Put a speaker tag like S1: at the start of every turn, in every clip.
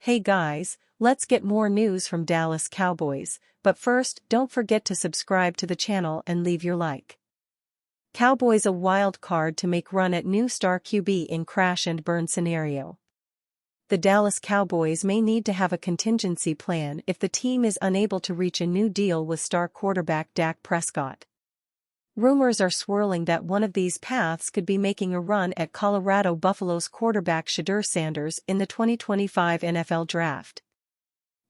S1: Hey guys, let's get more news from Dallas Cowboys, but first don't forget to subscribe to the channel and leave your like. Cowboys a wild card to make run at new star QB in crash and burn scenario. The Dallas Cowboys may need to have a contingency plan if the team is unable to reach a new deal with star quarterback Dak Prescott. Rumors are swirling that one of these paths could be making a run at Colorado Buffalo's quarterback Shedeur Sanders in the 2025 NFL Draft.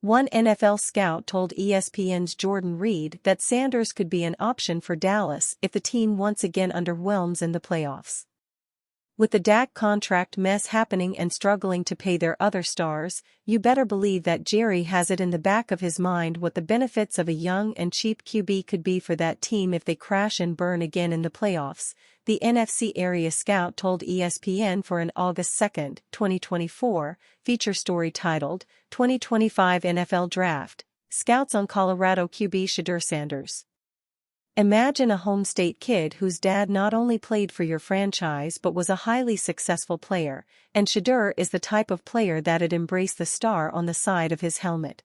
S1: One NFL scout told ESPN's Jordan Reed that Sanders could be an option for Dallas if the team once again underwhelms in the playoffs. With the Dak contract mess happening and struggling to pay their other stars, you better believe that Jerry has it in the back of his mind what the benefits of a young and cheap QB could be for that team if they crash and burn again in the playoffs, the NFC area scout told ESPN for an August 2, 2024, feature story titled, 2025 NFL Draft, Scouts on Colorado QB Shedeur Sanders. Imagine a home state kid whose dad not only played for your franchise but was a highly successful player, and Shedeur is the type of player that'd embrace the star on the side of his helmet.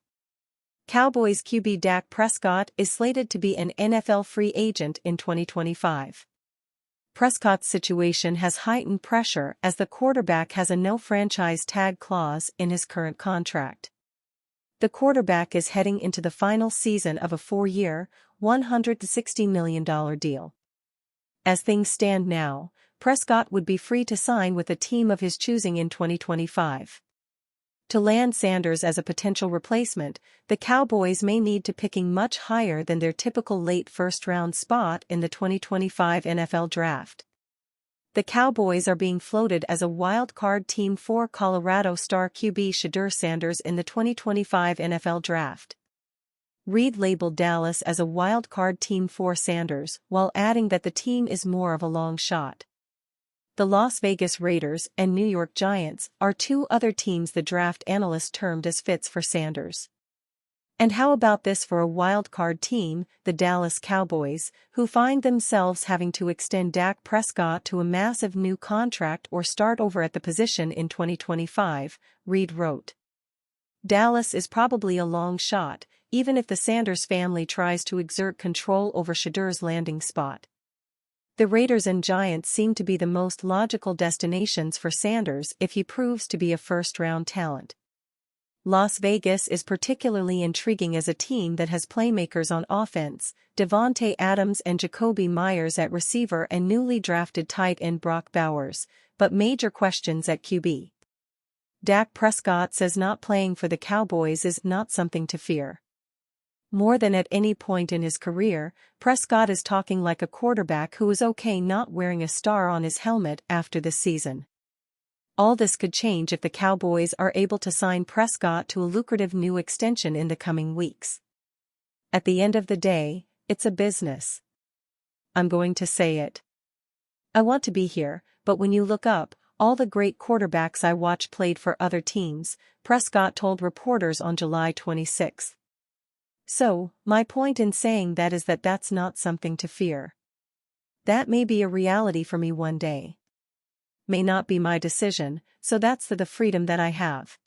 S1: Cowboys QB Dak Prescott is slated to be an NFL free agent in 2025. Prescott's situation has heightened pressure as the quarterback has a no-franchise tag clause in his current contract. The quarterback is heading into the final season of a 4-year, $160 million deal. As things stand now, Prescott would be free to sign with a team of his choosing in 2025. To land Sanders as a potential replacement, the Cowboys may need to picking much higher than their typical late first-round spot in the 2025 NFL Draft. The Cowboys are being floated as a wild-card team for Colorado star QB Shedeur Sanders in the 2025 NFL Draft. Reed labeled Dallas as a wild-card team for Sanders, while adding that the team is more of a long shot. The Las Vegas Raiders and New York Giants are two other teams the draft analyst termed as fits for Sanders. And how about this for a wild-card team, the Dallas Cowboys, who find themselves having to extend Dak Prescott to a massive new contract or start over at the position in 2025, Reed wrote. Dallas is probably a long shot, even if the Sanders family tries to exert control over Shedeur's landing spot. The Raiders and Giants seem to be the most logical destinations for Sanders if he proves to be a first-round talent. Las Vegas is particularly intriguing as a team that has playmakers on offense, Devontae Adams and Jacoby Myers at receiver and newly drafted tight end Brock Bowers, but major questions at QB. Dak Prescott says not playing for the Cowboys is not something to fear. More than at any point in his career, Prescott is talking like a quarterback who is okay not wearing a star on his helmet after this season. All this could change if the Cowboys are able to sign Prescott to a lucrative new extension in the coming weeks. At the end of the day, it's a business. I'm going to say it. I want to be here, but when you look up, all the great quarterbacks I watch played for other teams, Prescott told reporters on July 26. So, my point in saying that is that that's not something to fear. That may be a reality for me one day. May not be my decision, so that's the freedom that I have.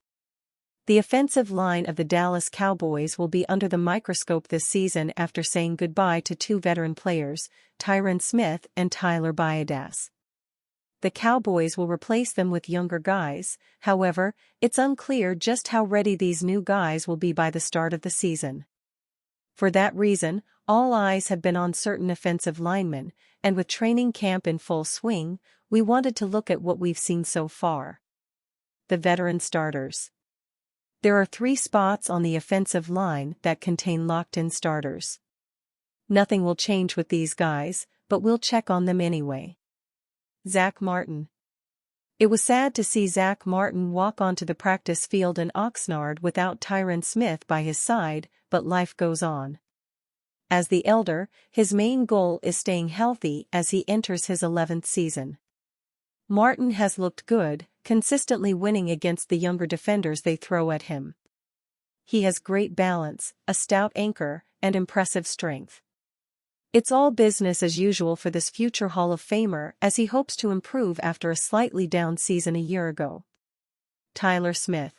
S1: The offensive line of the Dallas Cowboys will be under the microscope this season after saying goodbye to two veteran players, Tyron Smith and Tyler Biadasz. The Cowboys will replace them with younger guys, however, it's unclear just how ready these new guys will be by the start of the season. For that reason, all eyes have been on certain offensive linemen, and with training camp in full swing, we wanted to look at what we've seen so far. The veteran starters. There are 3 spots on the offensive line that contain locked-in starters. Nothing will change with these guys, but we'll check on them anyway. Zach Martin. It was sad to see Zach Martin walk onto the practice field in Oxnard without Tyron Smith by his side, but life goes on. As the elder, his main goal is staying healthy as he enters his 11th season. Martin has looked good, consistently winning against the younger defenders they throw at him. He has great balance, a stout anchor, and impressive strength. It's all business as usual for this future Hall of Famer as he hopes to improve after a slightly down season a year ago. Tyler Smith.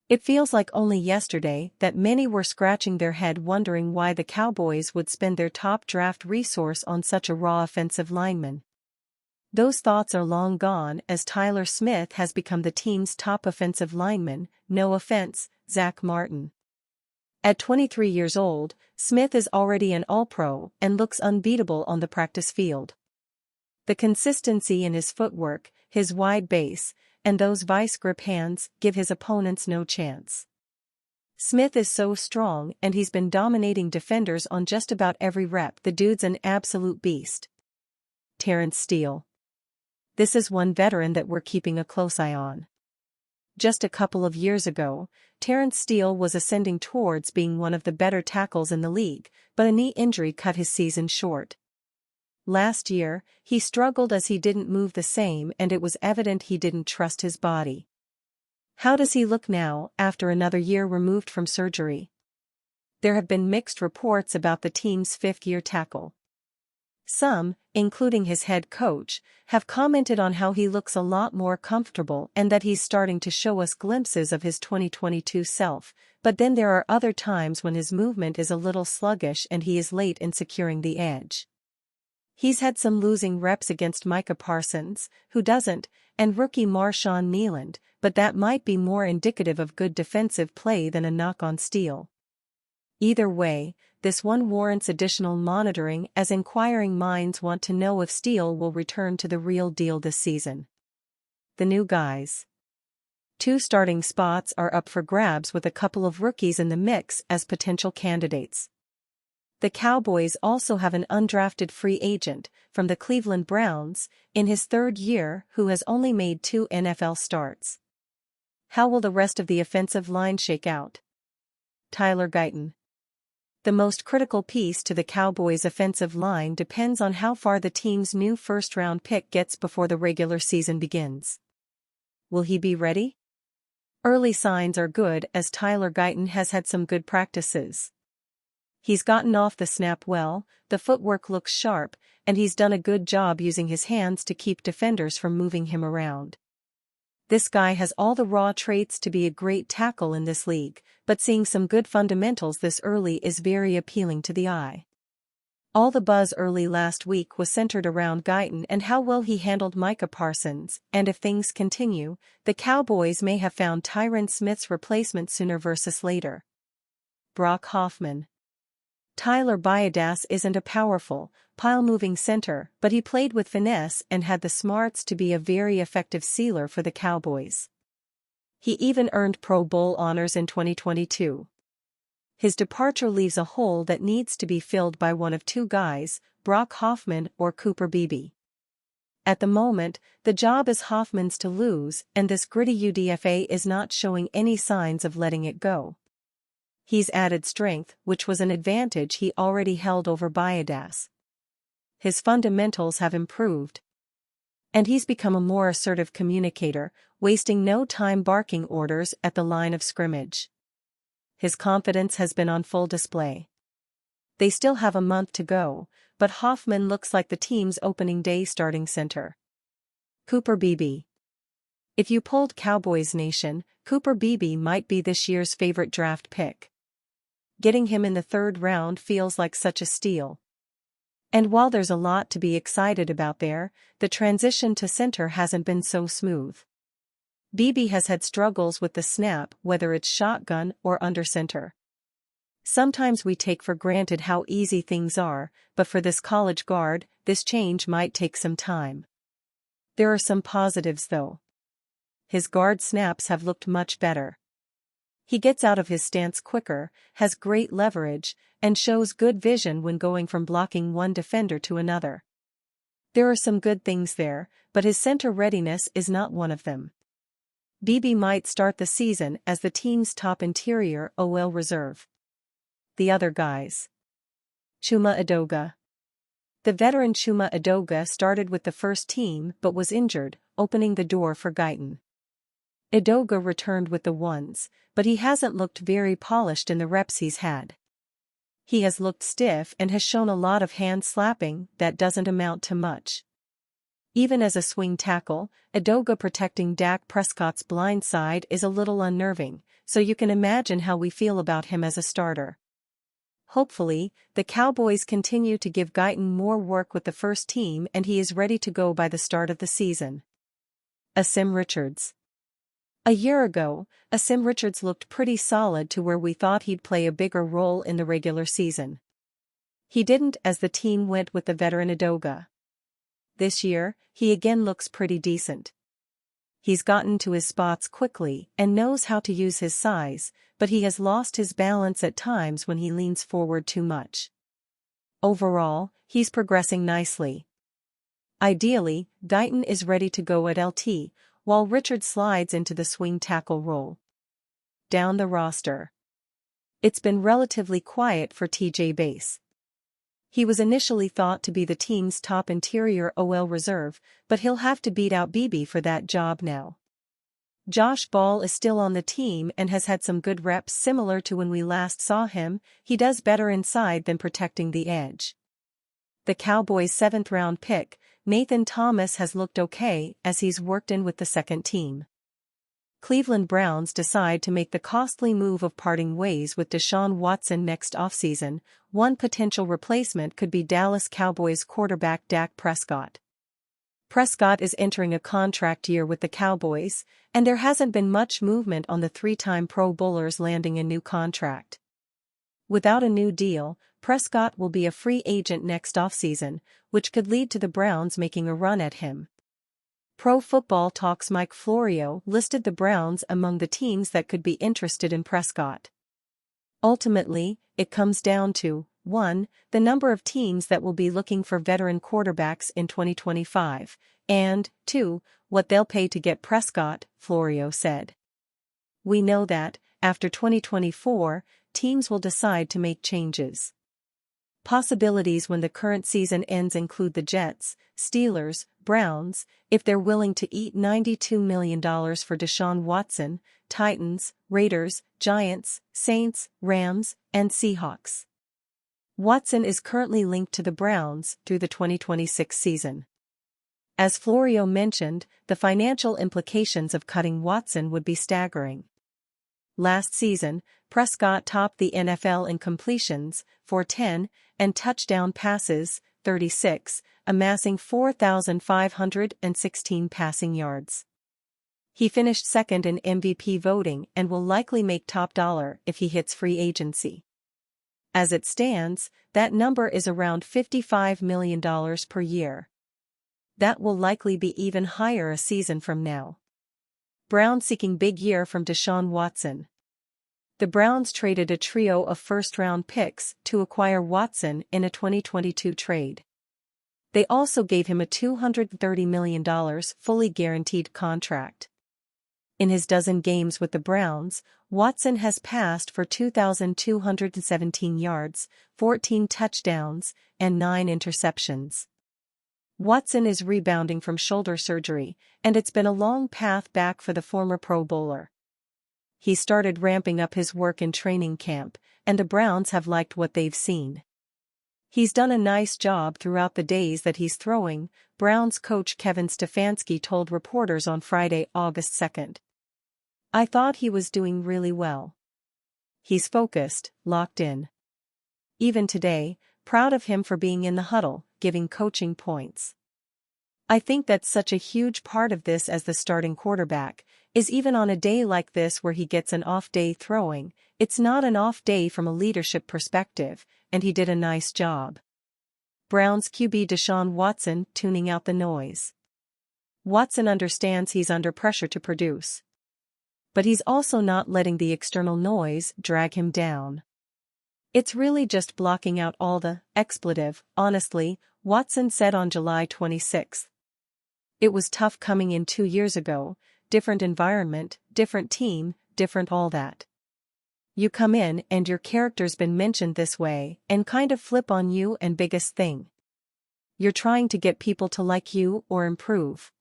S1: It feels like only yesterday that many were scratching their head wondering why the Cowboys would spend their top draft resource on such a raw offensive lineman. Those thoughts are long gone as Tyler Smith has become the team's top offensive lineman, no offense, Zach Martin. At 23 years old, Smith is already an All-Pro and looks unbeatable on the practice field. The consistency in his footwork, his wide base, and those vice-grip hands give his opponents no chance. Smith is so strong and he's been dominating defenders on just about every rep. The dude's an absolute beast. Terrence Steele. This is one veteran that we're keeping a close eye on. Just a couple of years ago, Terrence Steele was ascending towards being one of the better tackles in the league, but a knee injury cut his season short. Last year, he struggled as he didn't move the same and it was evident he didn't trust his body. How does he look now, after another year removed from surgery? There have been mixed reports about the team's fifth-year tackle. Some, including his head coach, have commented on how he looks a lot more comfortable and that he's starting to show us glimpses of his 2022 self, but then there are other times when his movement is a little sluggish and he is late in securing the edge. He's had some losing reps against Micah Parsons, who doesn't, and rookie Marshawn Kneeland, but that might be more indicative of good defensive play than a knock on Steele. Either way, this one warrants additional monitoring as inquiring minds want to know if Steele will return to the real deal this season. The new guys. 2 starting spots are up for grabs with a couple of rookies in the mix as potential candidates. The Cowboys also have an undrafted free agent from the Cleveland Browns in his 3rd year who has only made 2 NFL starts. How will the rest of the offensive line shake out? Tyler Guyton. The most critical piece to the Cowboys' offensive line depends on how far the team's new first-round pick gets before the regular season begins. Will he be ready? Early signs are good as Tyler Guyton has had some good practices. He's gotten off the snap well, the footwork looks sharp, and he's done a good job using his hands to keep defenders from moving him around. This guy has all the raw traits to be a great tackle in this league, but seeing some good fundamentals this early is very appealing to the eye. All the buzz early last week was centered around Guyton and how well he handled Micah Parsons, and if things continue, the Cowboys may have found Tyron Smith's replacement sooner versus later. Brock Hoffman. Tyler Baiadas isn't a powerful, pile-moving center, but he played with finesse and had the smarts to be a very effective sealer for the Cowboys. He even earned Pro Bowl honors in 2022. His departure leaves a hole that needs to be filled by one of 2 guys, Brock Hoffman or Cooper Beebe. At the moment, the job is Hoffman's to lose, and this gritty UDFA is not showing any signs of letting it go. He's added strength, which was an advantage he already held over Baiadas. His fundamentals have improved. And he's become a more assertive communicator, wasting no time barking orders at the line of scrimmage. His confidence has been on full display. They still have a month to go, but Hoffman looks like the team's opening day starting center. Cooper Beebe. If you polled Cowboys Nation, Cooper Beebe might be this year's favorite draft pick. Getting him in the 3rd round feels like such a steal. And while there's a lot to be excited about there, the transition to center hasn't been so smooth. Beebe has had struggles with the snap, whether it's shotgun or under center. Sometimes we take for granted how easy things are, but for this college guard, this change might take some time. There are some positives though. His guard snaps have looked much better. He gets out of his stance quicker, has great leverage, and shows good vision when going from blocking one defender to another. There are some good things there, but his center readiness is not one of them. Beebe might start the season as the team's top interior OL reserve. The other guys. Chuma Edoga. The veteran Chuma Edoga started with the first team but was injured, opening the door for Guyton. Edoga returned with the ones, but he hasn't looked very polished in the reps he's had. He has looked stiff and has shown a lot of hand slapping that doesn't amount to much. Even as a swing tackle, Edoga protecting Dak Prescott's blind side is a little unnerving, so you can imagine how we feel about him as a starter. Hopefully, the Cowboys continue to give Guyton more work with the first team and he is ready to go by the start of the season. Asim Richards. A year ago, Asim Richards looked pretty solid to where we thought he'd play a bigger role in the regular season. He didn't as the team went with the veteran Edoga. This year, he again looks pretty decent. He's gotten to his spots quickly and knows how to use his size, but he has lost his balance at times when he leans forward too much. Overall, he's progressing nicely. Ideally, Guyton is ready to go at LT, while Richard slides into the swing tackle role. Down the roster. It's been relatively quiet for TJ Bass. He was initially thought to be the team's top interior OL reserve, but he'll have to beat out BB for that job now. Josh Ball is still on the team and has had some good reps similar to when we last saw him. He does better inside than protecting the edge. The Cowboys' 7th-round pick, Nathan Thomas, has looked okay as he's worked in with the second team. Cleveland Browns decide to make the costly move of parting ways with Deshaun Watson next offseason. One potential replacement could be Dallas Cowboys quarterback Dak Prescott. Prescott is entering a contract year with the Cowboys, and there hasn't been much movement on the 3-time Pro Bowler's landing a new contract. Without a new deal, Prescott will be a free agent next offseason, which could lead to the Browns making a run at him. Pro Football Talk's Mike Florio listed the Browns among the teams that could be interested in Prescott. Ultimately, it comes down to 1. The number of teams that will be looking for veteran quarterbacks in 2025, and 2. What they'll pay to get Prescott, Florio said. We know that, after 2024, teams will decide to make changes. Possibilities when the current season ends include the Jets, Steelers, Browns, if they're willing to eat $92 million for Deshaun Watson, Titans, Raiders, Giants, Saints, Rams, and Seahawks. Watson is currently linked to the Browns through the 2026 season. As Florio mentioned, the financial implications of cutting Watson would be staggering. Last season, Prescott topped the NFL in completions, 410, and touchdown passes, 36, amassing 4,516 passing yards. He finished second in MVP voting and will likely make top dollar if he hits free agency. As it stands, that number is around $55 million per year. That will likely be even higher a season from now. Browns seeking big year from Deshaun Watson. The Browns traded a trio of first-round picks to acquire Watson in a 2022 trade. They also gave him a $230 million fully guaranteed contract. In his dozen games with the Browns, Watson has passed for 2,217 yards, 14 touchdowns, and 9 interceptions. Watson is rebounding from shoulder surgery, and it's been a long path back for the former Pro Bowler. He started ramping up his work in training camp, and the Browns have liked what they've seen. He's done a nice job throughout the days that he's throwing, Browns coach Kevin Stefanski told reporters on Friday, August 2nd. I thought he was doing really well. He's focused, locked in. Even today, proud of him for being in the huddle, giving coaching points. I think that's such a huge part of this as the starting quarterback, is even on a day like this where he gets an off day throwing, it's not an off day from a leadership perspective, and he did a nice job. Browns QB Deshaun Watson tuning out the noise. Watson understands he's under pressure to produce. But he's also not letting the external noise drag him down. It's really just blocking out all the expletive, honestly, Watson said on July 26. It was tough coming in 2 years ago, different environment, different team, different all that. You come in and your character's been mentioned this way and kind of flip on you and biggest thing. You're trying to get people to like you or improve.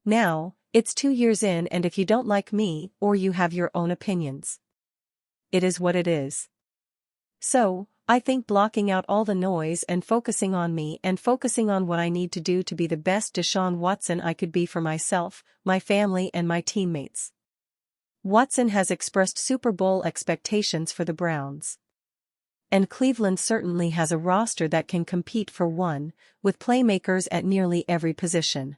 S1: Now, it's 2 years in and if you don't like me or you have your own opinions. It is what it is. So, I think blocking out all the noise and focusing on me and focusing on what I need to do to be the best Deshaun Watson I could be for myself, my family and my teammates. Watson has expressed Super Bowl expectations for the Browns. And Cleveland certainly has a roster that can compete for one, with playmakers at nearly every position.